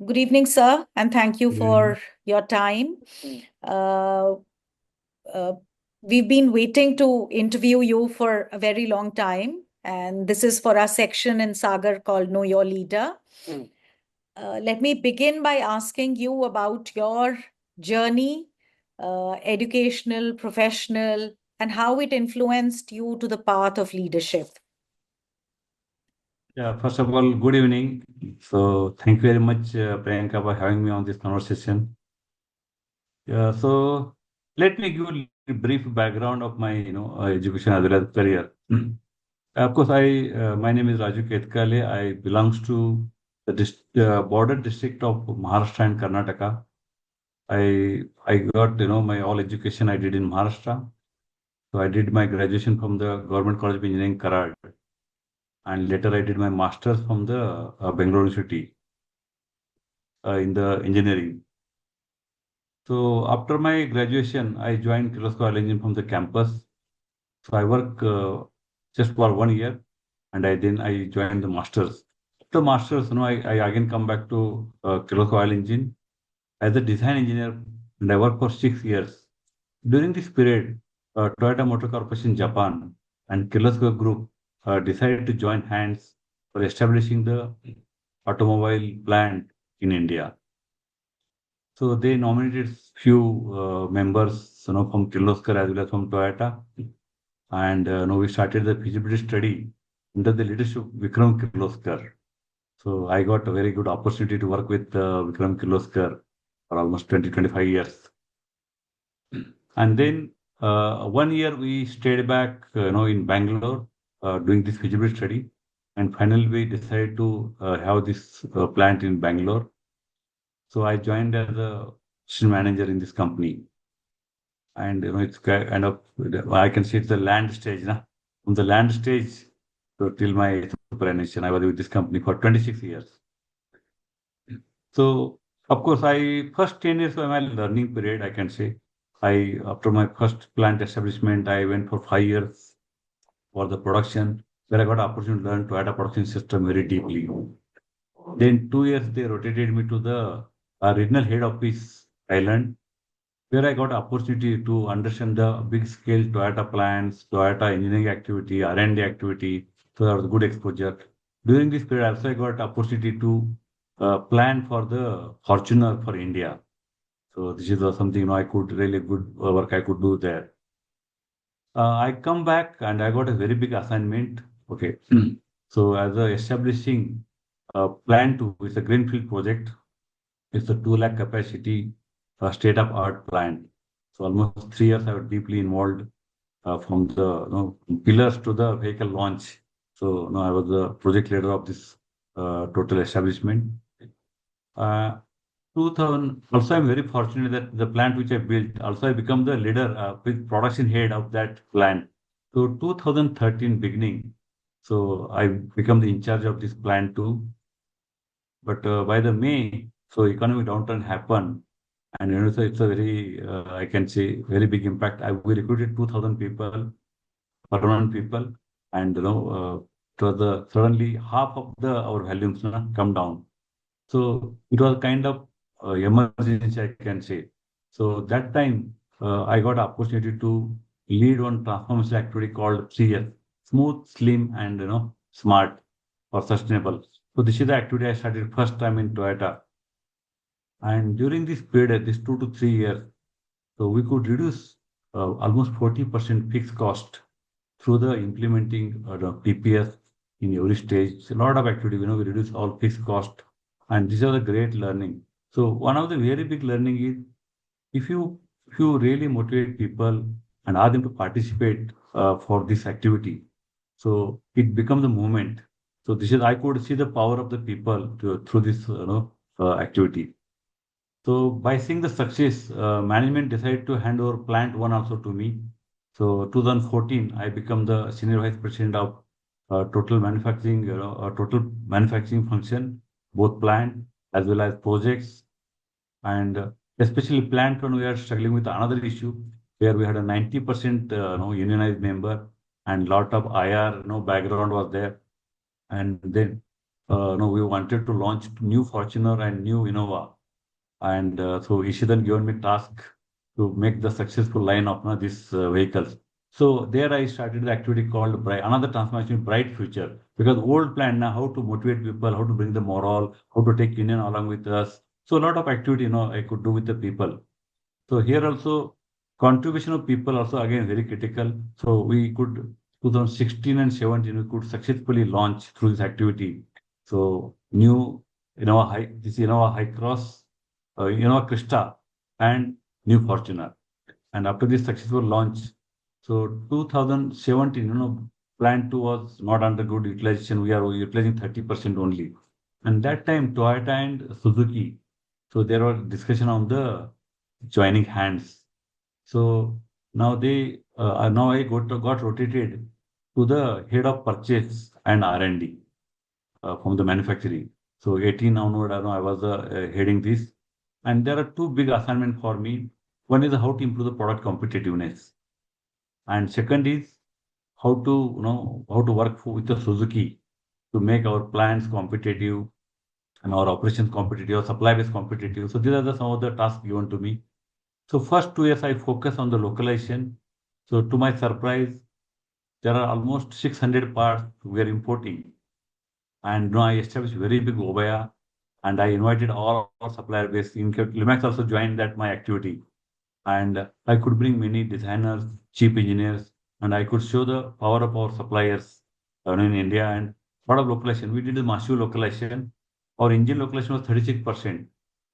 Good evening, sir, and thank you Good for evening. your time. Uh, uh, we've been waiting to interview you for a very long time, and this is for our section in Sagar called Know Your Leader. Let me begin by asking you about your journey, educational, professional, and how it influenced you to the path of leadership. Yeah, first of all, good evening. So thank you very much, Priyanka, for having me on this conversation. Yeah, so let me give a brief background of my, education as well as career. Of course, my name is Raju Ketkale. I belongs to the border district of Maharashtra and Karnataka. I got, my all education I did in Maharashtra. So I did my graduation from the Government College of Engineering, Karad, and later I did my master's from the Bangalore University in the engineering. So after my graduation, I joined Kirloskar Engine from the campus. So I work just for 1 year, and I joined the masters. After masters, I again come back to Kirloskar Engine as a design engineer, and I worked for 6 years. During this period, Toyota Motor Corporation Japan and Kirloskar Group decided to join hands for establishing the automobile plant in India. So they nominated few members, from Kirloskar as well as from Toyota, and we started the feasibility study under the leadership of Vikram Kirloskar. So I got a very good opportunity to work with Vikram Kirloskar for almost 25 years. And then 1 year we stayed back, in Bangalore doing this feasibility study, and finally we decided to have this plant in Bangalore. So I joined as a assistant manager in this company. And it's kind of, I can see it's the land stage. From the land stage to till my superannuation, I was with this company for 26 years. So of course, I first 10 years were my learning period, I can say. I After my first plant establishment, I went for 5 years for the production, where I got opportunity to learn Toyota production system very deeply. Then 2 years they rotated me to the regional head office, Thailand, where I got opportunity to understand the big scale Toyota plants, Toyota engineering activity, R&D activity. So that was good exposure. During this period, also I got opportunity to plan for the Fortuner for India. So this is something I could really good work I could do there. I come back and I got a very big assignment. Okay. So as a establishing plan to, it's a greenfield project. It's a 2 lakh capacity state of art plant. So almost 3 years I was deeply involved from the pillars to the vehicle launch. So I was the project leader of this total establishment. Uh, 2000, also I'm very fortunate that the plant which I built, also I become the leader with production head of that plant. So 2013 beginning, so I become the in charge of this plant too. But by the May, so economic downturn happened, and so it's a very, I can say, very big impact. We recruited 2,000 people, permanent people, and it was suddenly half of the our volumes come down. So it was kind of emergency, I can say. So that time, I got opportunity to lead one transformation activity called CS, smooth, slim, and smart or sustainable. So this is the activity I started first time in Toyota. And during this period, this 2 to 3 years, so we could reduce almost 40% fixed cost through the implementing the PPS in every stage. A lot of activity, we reduce all fixed cost, and these are the great learning. So one of the very big learning is if you if you really motivate people and ask them to participate for this activity, so it becomes a movement. So this is I could see the power of the people through this activity. So by seeing the success, management decided to hand over plant one also to me. So 2014, I become the senior vice president of total manufacturing function, both plant as well as projects, and especially plant when we are struggling with another issue where we had a 90% unionized member and lot of IR background was there, and then no, we wanted to launch new Fortuner and new Innova. And so Ishidan given me task to make the successful line of these vehicles. So there I started the activity called another transformation, Bright Future. Because old plan now, how to motivate people, how to bring the morale, how to take union along with us. So a lot of activity, I could do with the people. So here also contribution of people also again very critical. So we could 2016 and 17 we could successfully launch through this activity. So new Innova High Cross, Innova Krista and new Fortuner. And after this successful launch, so 2017, plant two was not under good utilization. We are utilizing 30% only. And that time Toyota and Suzuki. So there was discussion on the joining hands. So now I got rotated to the head of purchase and R&D from the manufacturing. So 18 onward, I was heading this. And there are two big assignments for me. One is how to improve the product competitiveness. And second is how to work with the Suzuki to make our plants competitive and our operations competitive, supply base competitive. So these are some of the tasks given to me. So first 2 years I focus on the localization. So to my surprise, there are almost 600 parts we are importing. And I established very big Obaya and I invited all our supplier base. Lumax also joined that my activity. And I could bring many designers, chief engineers, and I could show the power of our suppliers in India and lot of localization. We did the massive localization. Our engine localization was 36%.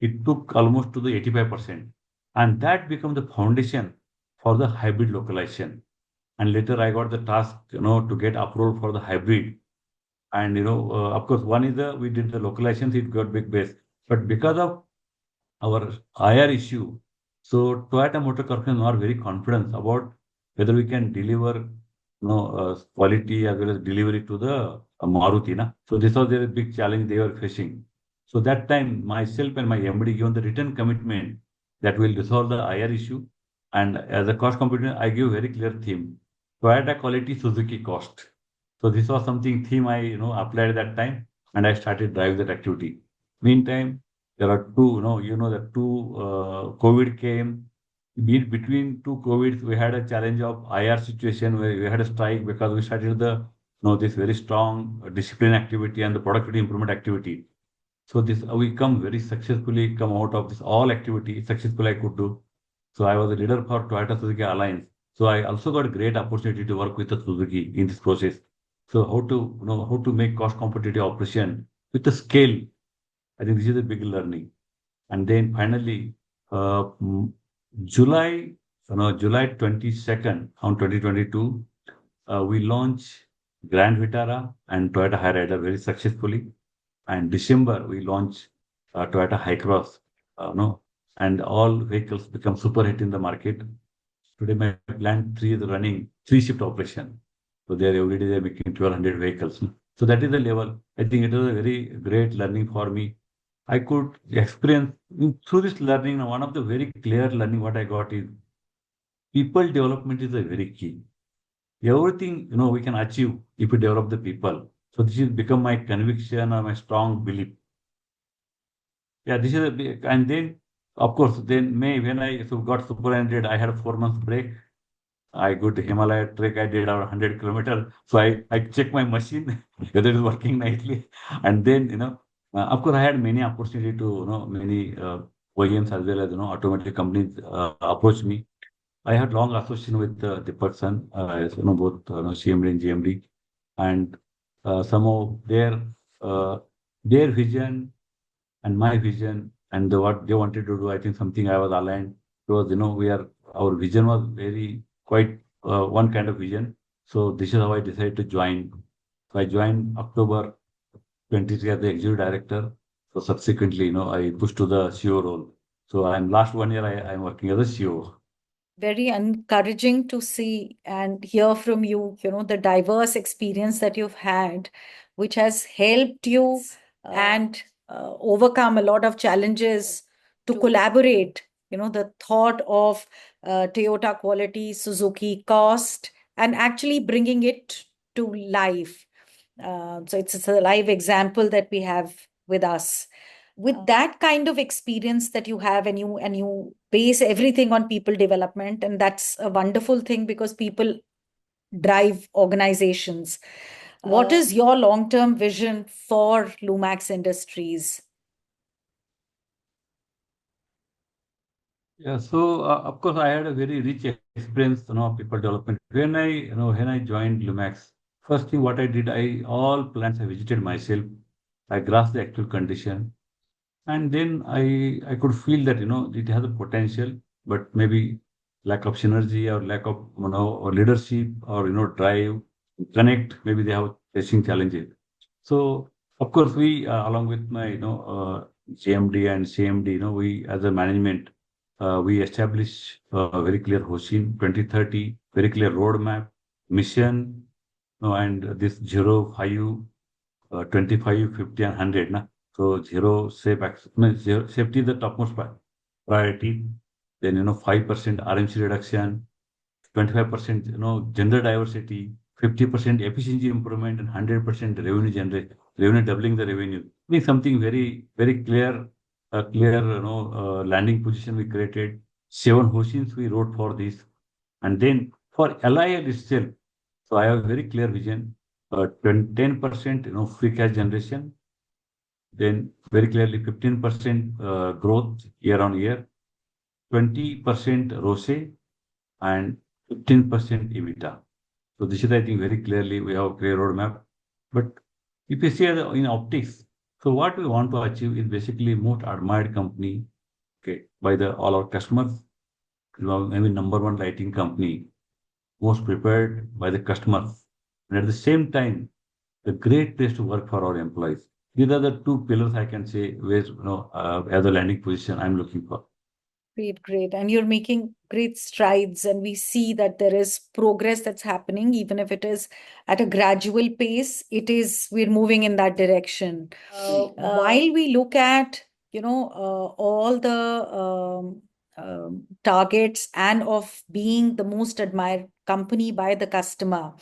It took almost to the 85%. And that became the foundation for the hybrid localization. And later I got the task, to get approval for the hybrid. And, of course, one is we did the localizations, it got big base. But because of our IR issue, so Toyota Motor Corporation are very confident about whether we can deliver, quality as well as delivery to the Maruti. Na? So this was a big challenge they were facing. So that time, myself and my MD given the written commitment that will resolve the IR issue. And as a cost competitor, I give very clear theme: Toyota quality, Suzuki cost. So this was something theme I applied at that time, and I started drive that activity. Meantime, there are two, the two COVID came. Between two COVIDs, we had a challenge of IR situation where we had a strike because we started this very strong discipline activity and the productivity improvement activity. So this we come very successfully come out of this all activity successfully I could do. So I was a leader for Toyota Suzuki Alliance. So I also got a great opportunity to work with the Suzuki in this process. So how to make cost competitive operation with the scale. I think this is a big learning. And then finally, uh, mm, July, July 22nd on 2022, we launched Grand Vitara and Toyota Hyryder very successfully. And December, we launched Toyota Hycross, no, and all vehicles become super hit in the market. Today, my plant three is running three shift operation. So they are every day they're making 1,200 vehicles. So that is the level. I think it was a very great learning for me. I could experience through this learning. One of the very clear learning what I got is people development is a very key. Everything we can achieve if we develop the people. So this has become my conviction or my strong belief. Yeah, this is a big, and then of course then May when I got superannuated, I had a 4 months break. I go to Himalaya trek. I did around 100 kilometers. So I check my machine whether it is working nicely. And then, of course, I had many opportunity to, many OEMs as well as, automotive companies approach me. I had long association with the person, as, both, CMD and GMD. And some of their vision and my vision and what they wanted to do, I think something I was aligned because our vision was very quite one kind of vision. So this is how I decided to join. So I joined October 23 as the executive director. So subsequently, I pushed to the CEO role. So I'm last 1 year I'm working as a CEO. Very encouraging to see and hear from you, the diverse experience that you've had, which has helped you and overcome a lot of challenges to collaborate, the thought of Toyota quality, Suzuki cost, and actually bringing it to life. So it's a live example that we have with us. With that kind of experience that you have, and you base everything on people development, and that's a wonderful thing because people drive organizations. What is your long-term vision for Lumax Industries? Yeah, so of course I had a very rich experience, of people development. When I joined Lumax, first thing what I did, all plants I visited myself. I grasped the actual condition, and then I could feel that it has a potential, but maybe lack of synergy or lack of or leadership or drive, connect. Maybe they have facing challenges. So of course we along with my JMD and CMD, we as a management we establish a very clear Hoshin 2030, very clear roadmap, mission, and this 0, 5, 25, 50, and 100. Na? So zero safety is the topmost priority. Then 5% RMC reduction, 25% gender diversity, 50% efficiency improvement, and 100% revenue doubling the revenue. I think something very very clear, a clear landing position we created. 7 Hoshins we wrote for this, and then for LIL itself. So I have a very clear vision. 10% free cash generation, then very clearly 15% growth year on year, 20% ROCE, and 15% EBITDA. So this is, I think, very clearly we have a clear roadmap. But if you see in optics, so what we want to achieve is basically most admired company, okay, by all our customers. Maybe number one lighting company, most prepared by the customers, and at the same time, a great place to work for our employees. These are the two pillars I can say where as a landing position I'm looking for. Great, great. And you're making great strides, and we see that there is progress that's happening, even if it is at a gradual pace. We're moving in that direction. While we look at, all the targets and of being the most admired company by the customer,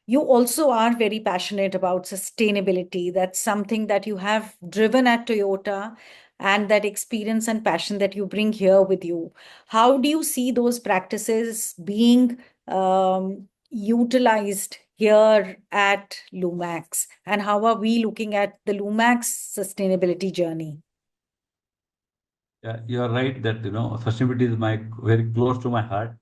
you also are very passionate about sustainability. That's something that you have driven at Toyota, and that experience and passion that you bring here with you. How do you see those practices being utilized here at Lumax? And how are we looking at the Lumax sustainability journey? Yeah, you are right that sustainability is my very close to my heart.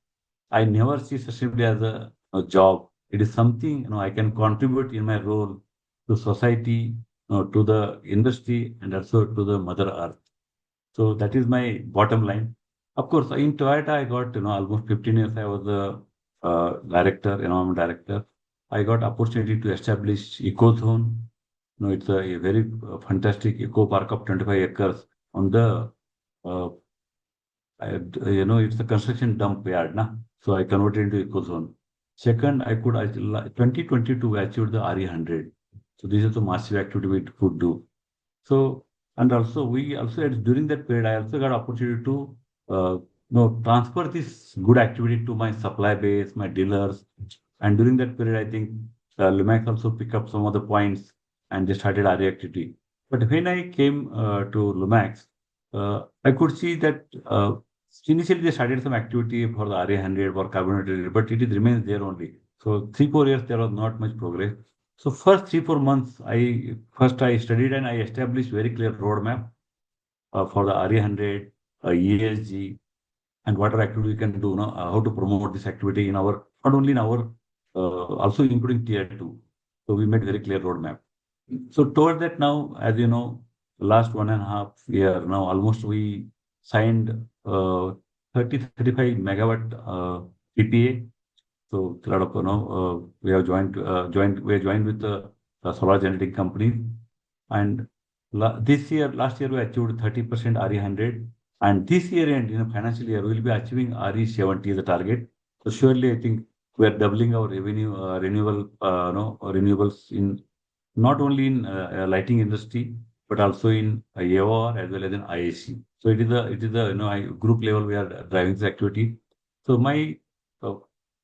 I never see sustainability as a job. It is something I can contribute in my role to society, to the industry, and also to the Mother Earth. So that is my bottom line. Of course, in Toyota, I got almost 15 years. I was a director, environment director. I got opportunity to establish EcoZone. It's a very fantastic eco park of 25 acres on the uh, it's a construction dump yard, na? So I converted into ecozone. Second, 2022 we achieved the RE100. So this is a massive activity we could do. So and also during that period I also got opportunity to transfer this good activity to my supply base, my dealers, and during that period I think Lumax also pick up some of the points and they started RE activity. But when I came to Lumax, I could see that. Initially, they started some activity for the RA100 for carbonated, but it remains there only. So 3, 4 years there was not much progress. So first 3, 4 months, I studied and I established very clear roadmap for the RA100, ESG, and what are activity we can do, how to promote this activity in our not only in our also including tier 2. So we made very clear roadmap. So toward that now, as you know, last 1.5 year now, almost we signed 35 megawatt PPA. So a lot of we have joined with the solar generating company, and last year we achieved 30% RE100, and this year end financial year we will be achieving RE70 as a target. So surely I think we are doubling our revenue renewables in not only in lighting industry but also in AOR as well as in IAC. So it is a group level we are driving this activity. So my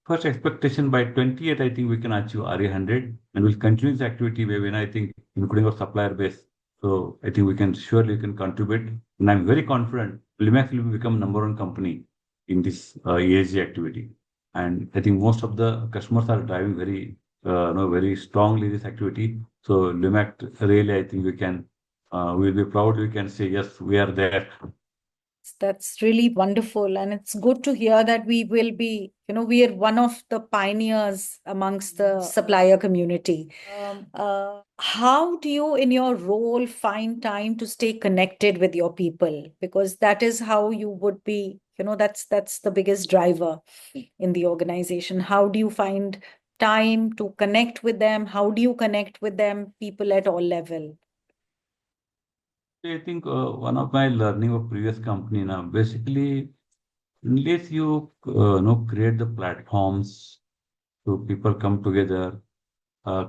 first expectation by 28, I think we can achieve RA 100 and we'll continue this activity when I think including our supplier base. So I think we can surely can contribute. And I'm very confident Lumax will become number one company in this ESG activity. And I think most of the customers are driving very strongly this activity. So Lumax really, I think we can, we'll be proud. We can say, yes, we are there. That's really wonderful. And it's good to hear that we will be, we are one of the pioneers amongst the supplier community. How do you, in your role, find time to stay connected with your people? Because that is how you would be, that's the biggest driver in the organization. How do you find time to connect with them? How do you connect with them, people at all level? I think one of my learning of previous company now, basically, unless you create the platforms so people come together,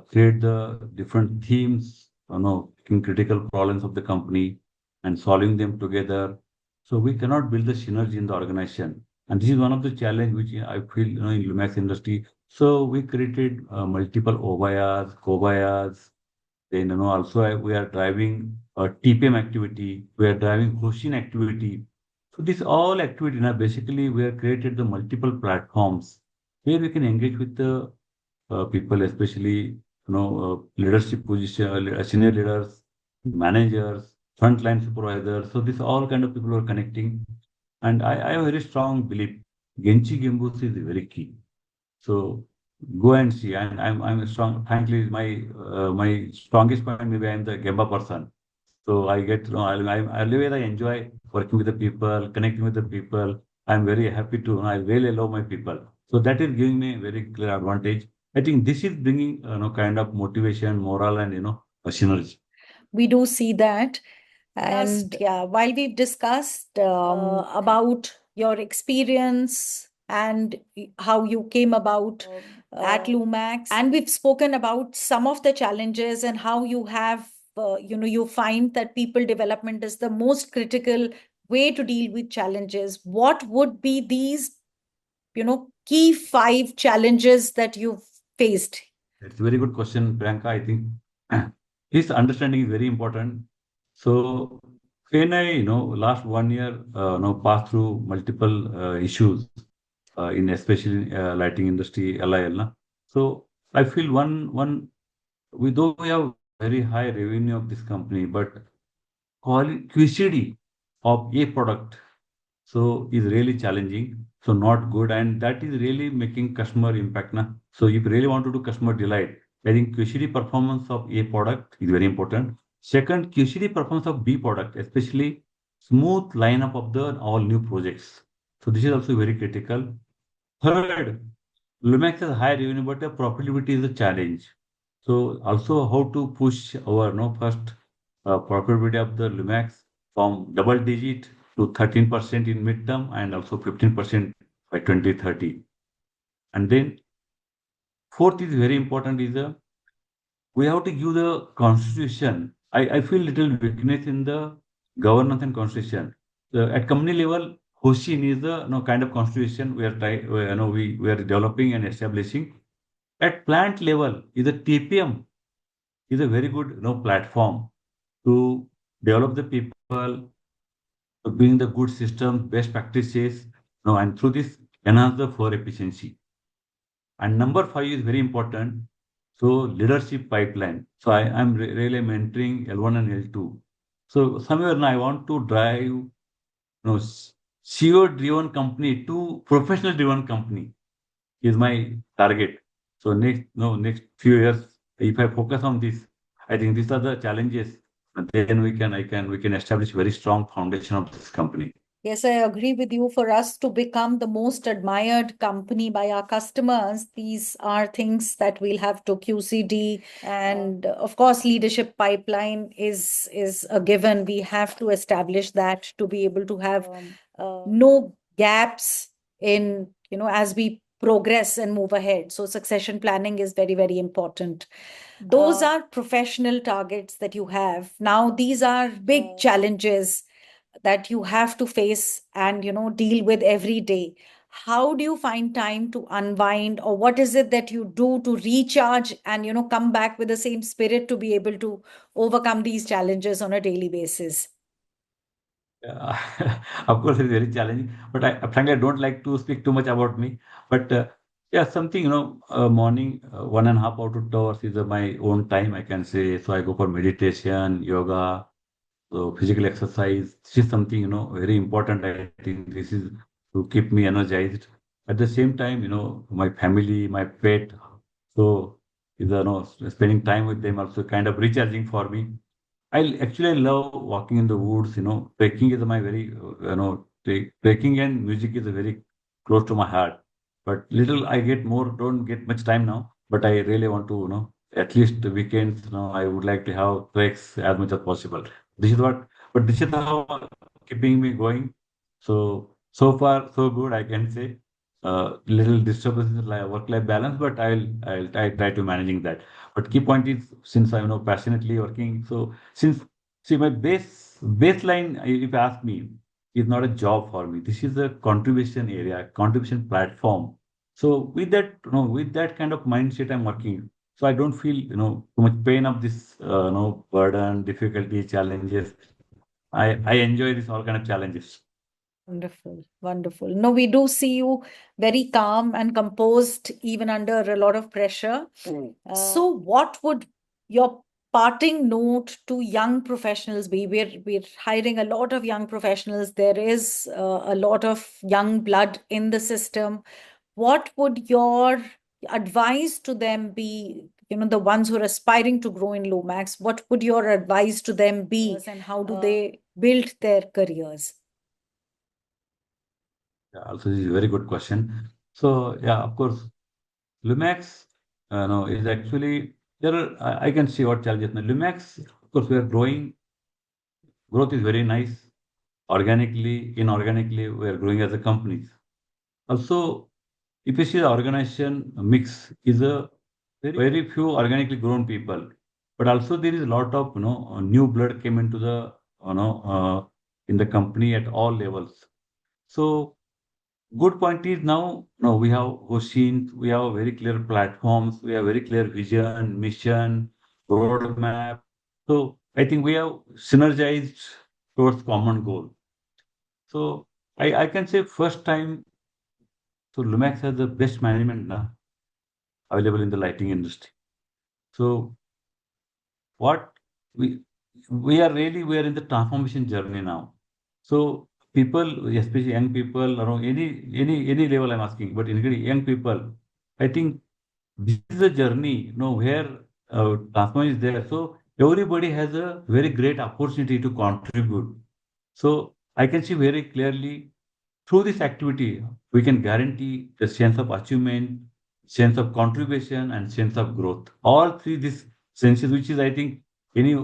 create the different themes, in critical problems of the company and solving them together. So we cannot build the synergy in the organization. And this is one of the challenge which I feel, in Lumax industry. So we created multiple OBIAs, COBIAs. Then, also we are driving a TPM activity. We are driving hosting activity. So this all activity, now basically we have created the multiple platforms where we can engage with the people, especially leadership position, senior leaders, managers, frontline supervisors. So this all kind of people are connecting, and I have a very strong belief. Genchi Gimbus is very key. So go and see. And I'm a strong. Frankly, my strongest point maybe I'm the Gemba person. So I get I really I enjoy working with the people, connecting with the people. I'm very happy to. I really love my people. So that is giving me a very clear advantage. I think this is bringing kind of motivation, morale, and a synergy. We do see that. And yeah, while we've discussed about your experience and how you came about at Lumax, and we've spoken about some of the challenges and how you have, you find that people development is the most critical way to deal with challenges. What would be these, key 5 challenges that you've faced? It's a very good question, Priyanka. I think his understanding is very important. So when I, last 1 year, passed through multiple issues in especially lighting industry, LIL. Na? So I feel though we have very high revenue of this company, but QCD of a product so is really challenging. So not good, and that is really making customer impact. Na? So if you really want to do customer delight, I think QCD performance of A product is very important. Second, QCD performance of B product, especially smooth lineup of the all new projects. So this is also very critical. Third, Lumax has high revenue, but the profitability is a challenge. So also how to push our first profitability of the Lumax from double digit to 13% in midterm and also 15% by 2030. And then fourth is very important is we have to give the constitution. I feel little weakness in the governance and constitution. At company level, Hoshin is the kind of constitution we are we are developing and establishing. At plant level, is a TPM is a very good platform to develop the people, to bring the good system, best practices, and through this enhance the floor efficiency. And number 5 is very important. So leadership pipeline. So I am really mentoring L1 and L2. So somewhere now I want to drive CEO driven company to professional driven company is my target. So next few years, if I focus on this, I think these are the challenges. And then we can establish very strong foundation of this company. Yes, I agree with you. For us to become the most admired company by our customers, these are things that we'll have to QCD. And of course, leadership pipeline is a given. We have to establish that to be able to have no gaps in, as we progress and move ahead. So succession planning is very, very important. Those are professional targets that you have. Now, these are big challenges that you have to face and deal with every day. how do you find time to unwind, or what is it that you do to recharge and, come back with the same spirit to be able to overcome these challenges on a daily basis? Yeah, of course, it's very challenging, but frankly, I don't like to speak too much about me. But yeah, something, morning, 1.5 or 2 hours is my own time, I can say. So I go for meditation, yoga, so physical exercise. This is something, very important. I think this is to keep me energized. At the same time, my family, my pet. So, spending time with them also kind of recharging for me. I love walking in the woods. Trekking is my very, trekking and music is a very close to my heart. But little I get more, don't get much time now. But I really want to, at least the weekends, I would like to have treks as much as possible. This is what, but this is how keeping me going. So far, so good, I can say. Little disturbances like work-life balance, but I try to managing that. But key point is since I'm passionately working, so since see my baseline, if you ask me, is not a job for me. This is a contribution area, contribution platform. So with that kind of mindset, I'm working. So I don't feel too much pain of this burden, difficulty, challenges. I enjoy this all kind of challenges. Wonderful, wonderful. No, we do see you very calm and composed, even under a lot of pressure. So, what would your parting note to young professionals be? We're hiring a lot of young professionals. There is a lot of young blood in the system. What would your advice to them be? The ones who are aspiring to grow in Lumax, what would your advice to them be, and how do they build their careers? Yeah, also, this is a very good question. So, yeah, of course, Lumax, no, is actually there. I can see what challenges. Now, Lumax, of course, we are growing. Growth is very nice. Organically, inorganically, we are growing as a company. Also, if you see the organization mix is a very few organically grown people, but also there is a lot of new blood came into the in the company at all levels. So good point is now, no, we have machines, we have very clear platforms, we have very clear vision, mission, roadmap. So I think we have synergized towards common goal. So I can say first time, so Lumax has the best management now available in the lighting industry. So what we we are in the transformation journey now. So people, especially young people, around any level, I'm asking, but including young people, I think this is a journey, where transformation is there. So everybody has a very great opportunity to contribute. So I can see very clearly through this activity, we can guarantee the sense of achievement, sense of contribution, and sense of growth. All three these senses, which is I think any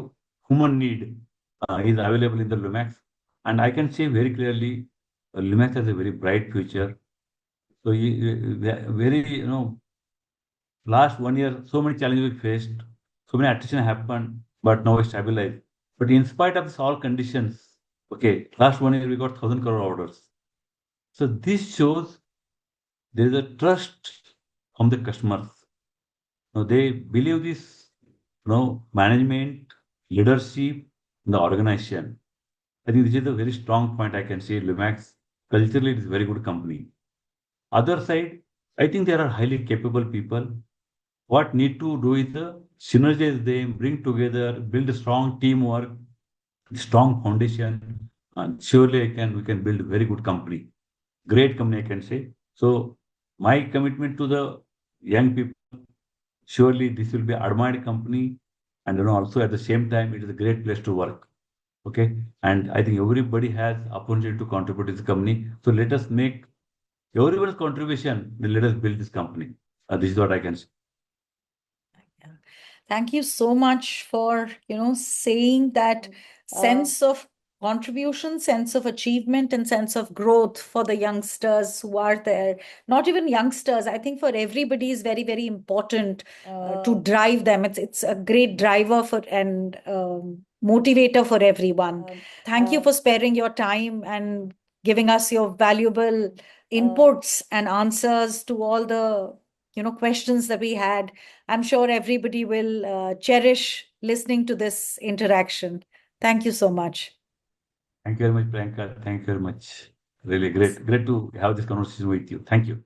human need, is available in the Lumax. And I can say very clearly, Lumax has a very bright future. So very last 1 year, so many challenges we faced, so many attrition happened, but now we stabilized. But in spite of this all conditions, okay, last 1 year we got 1,000 crore orders. So this shows there is a trust from the customers. Now they believe this, management, leadership, the organization. I think this is a very strong point I can say. Lumax culturally it is a very good company. Other side, I think there are highly capable people. What need to do is synergize them, bring together, build a strong teamwork, strong foundation, and surely we can build a very good company, great company I can say. So my commitment to the young people, surely this will be admired company, and also at the same time it is a great place to work. Okay, and I think everybody has opportunity to contribute to this company. So let us make everybody's contribution. Let us build this company. This is what I can say. Yeah. Thank you so much for, saying that sense of contribution, sense of achievement, and sense of growth for the youngsters who are there. Not even youngsters, I think for everybody is very, very important to drive them. It's a great driver for and motivator for everyone. Thank you for sparing your time and giving us your valuable inputs and answers to all the questions that we had. I'm sure everybody will cherish listening to this interaction. Thank you so much. Thank you very much, Priyanka. Thank you very much. Really great to have this conversation with you. Thank you.